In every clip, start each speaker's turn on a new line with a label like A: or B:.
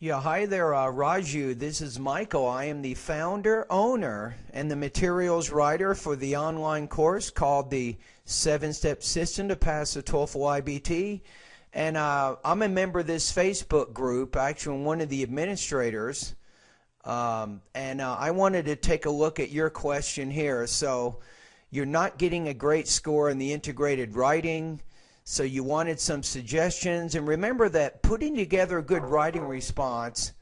A: Yeah, hi there, Raju. This is Michael. I am the founder, owner, and the materials writer for the online course called the 7-Step System to Pass the TOEFL IBT. And I'm a member of this Facebook group, actually I'm one of the administrators. I wanted to take a look at your question here. So you're not getting a great score in the integrated writing. So you wanted some suggestions, and remember that putting together a good writing response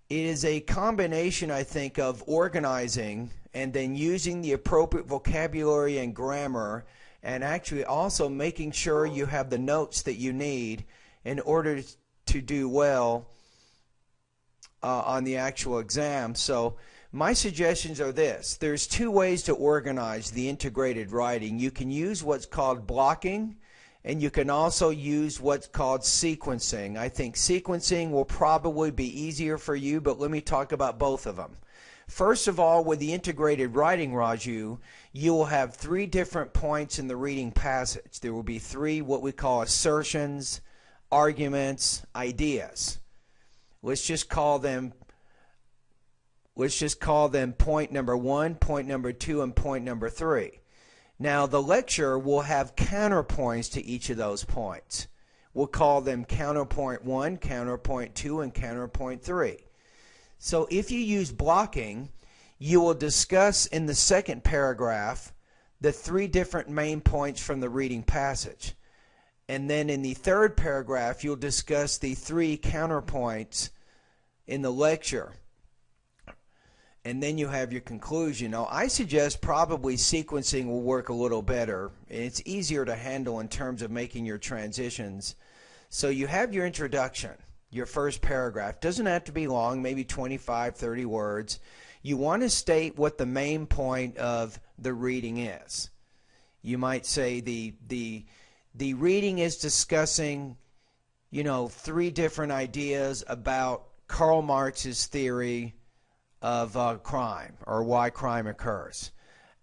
A: is a combination, I think, of organizing and then using the appropriate vocabulary and grammar, and actually also making sure you have the notes that you need in order to do well on the actual exam. So my suggestions are this. There's two ways to organize the integrated writing. You can use what's called blocking, and you can also use what's called sequencing. I think sequencing will probably be easier for you, but let me talk about both of them. First of all, with the integrated writing, Raju, you will have 3 different points in the reading passage. There will be 3 what we call assertions, arguments, ideas. Let's just call them point number 1, point number 2, and point number 3. Now, the lecture will have counterpoints to each of those points. We'll call them counterpoint 1, counterpoint 2, and counterpoint 3. So if you use blocking, you will discuss in the second paragraph the 3 different main points from the reading passage. And then in the third paragraph, you'll discuss the 3 counterpoints in the lecture. And then you have your conclusion. Now, I suggest probably sequencing will work a little better. It's easier to handle in terms of making your transitions. So you have your introduction, your first paragraph. Doesn't have to be long, maybe 25, 30 words. You want to state what the main point of the reading is. You might say the reading is discussing, 3 different ideas about Karl Marx's theory of crime, or why crime occurs.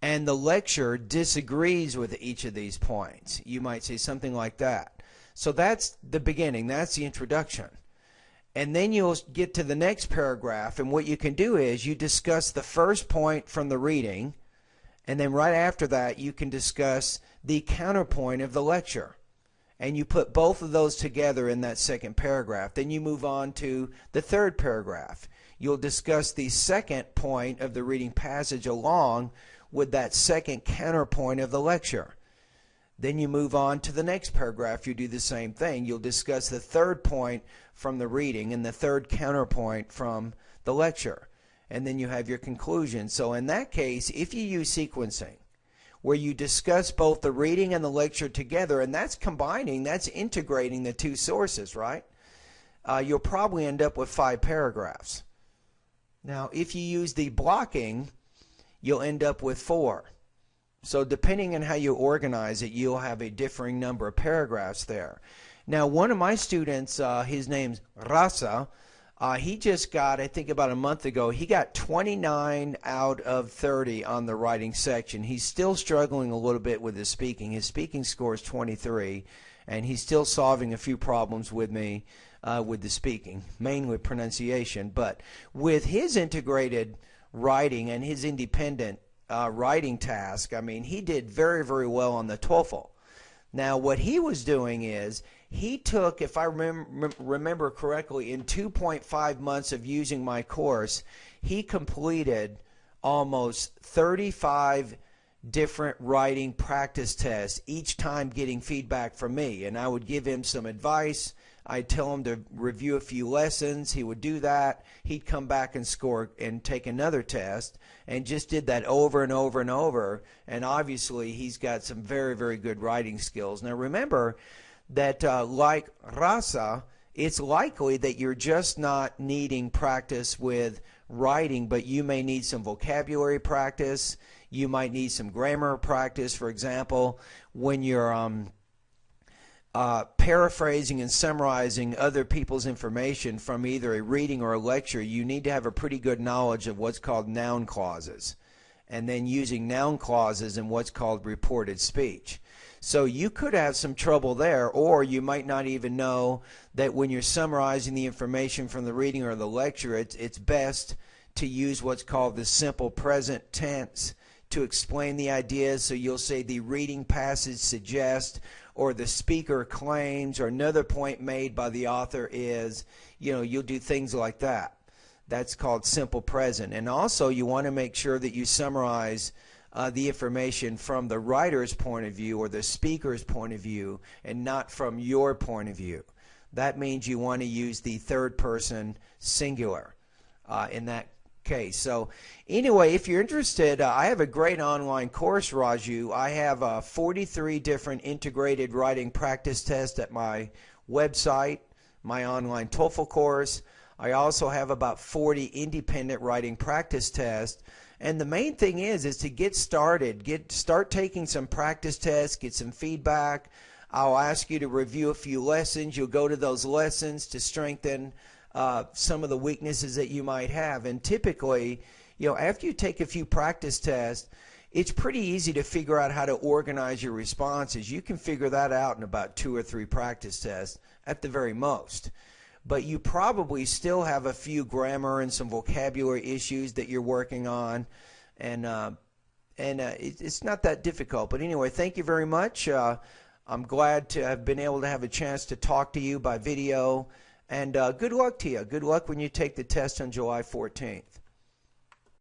A: And the lecture disagrees with each of these points. You might say something like that. So that's the beginning. That's the introduction. And then you'll get to the next paragraph, and what you can do is you discuss the first point from the reading, and then right after that you can discuss the counterpoint of the lecture. And you put both of those together in that second paragraph. Then you move on to the third paragraph. You'll discuss the second point of the reading passage along with that second counterpoint of the lecture. Then you move on to the next paragraph. You do the same thing. You'll discuss the third point from the reading and the third counterpoint from the lecture. And then you have your conclusion. So in that case, if you use sequencing, where you discuss both the reading and the lecture together, and that's combining, that's integrating the 2 sources, right? You'll probably end up with 5 paragraphs. Now, if you use the blocking, you'll end up with 4. So depending on how you organize it, you'll have a differing number of paragraphs there. Now, one of my students, his name's Rasa, he just got, I think about a month ago, he got 29 out of 30 on the writing section. He's still struggling a little bit with his speaking. His speaking score is 23, and he's still solving a few problems with me with the speaking, mainly with pronunciation. But with his integrated writing and his independent writing task, I mean, he did very, very well on the TOEFL. Now, what he was doing is he took, if I remember correctly, in 2.5 months of using my course, he completed almost 35 different writing practice tests, each time getting feedback from me. And I would give him some advice. I'd tell him to review a few lessons. He would do that. He'd come back and score and take another test, and just did that over and over and over. And obviously, he's got some very, very good writing skills. Now, remember that like Rasa, it's likely that you're just not needing practice with writing, but you may need some vocabulary practice. You might need some grammar practice. For example, when you're paraphrasing and summarizing other people's information from either a reading or a lecture, you need to have a pretty good knowledge of what's called noun clauses, and then using noun clauses in what's called reported speech. So you could have some trouble there, or you might not even know that when you're summarizing the information from the reading or the lecture, it's best to use what's called the simple present tense to explain the ideas. So you'll say the reading passage suggests, or the speaker claims, or another point made by the author is, you'll do things like that. That's called simple present. And also you want to make sure that you summarize the information from the writer's point of view or the speaker's point of view, and not from your point of view. That means you want to use the third person singular in that case. So anyway, if you're interested, I have a great online course, Raju. I have 43 different integrated writing practice tests at my website, my online TOEFL course. I also have about 40 independent writing practice tests. And the main thing is to get started, start taking some practice tests, get some feedback. I'll ask you to review a few lessons. You'll go to those lessons to strengthen some of the weaknesses that you might have. And typically, after you take a few practice tests, it's pretty easy to figure out how to organize your responses. You can figure that out in about 2 or 3 practice tests at the very most. But you probably still have a few grammar and some vocabulary issues that you're working on, and it's not that difficult. But anyway, thank you very much. I'm glad to have been able to have a chance to talk to you by video, and good luck to you. Good luck when you take the test on July 14th.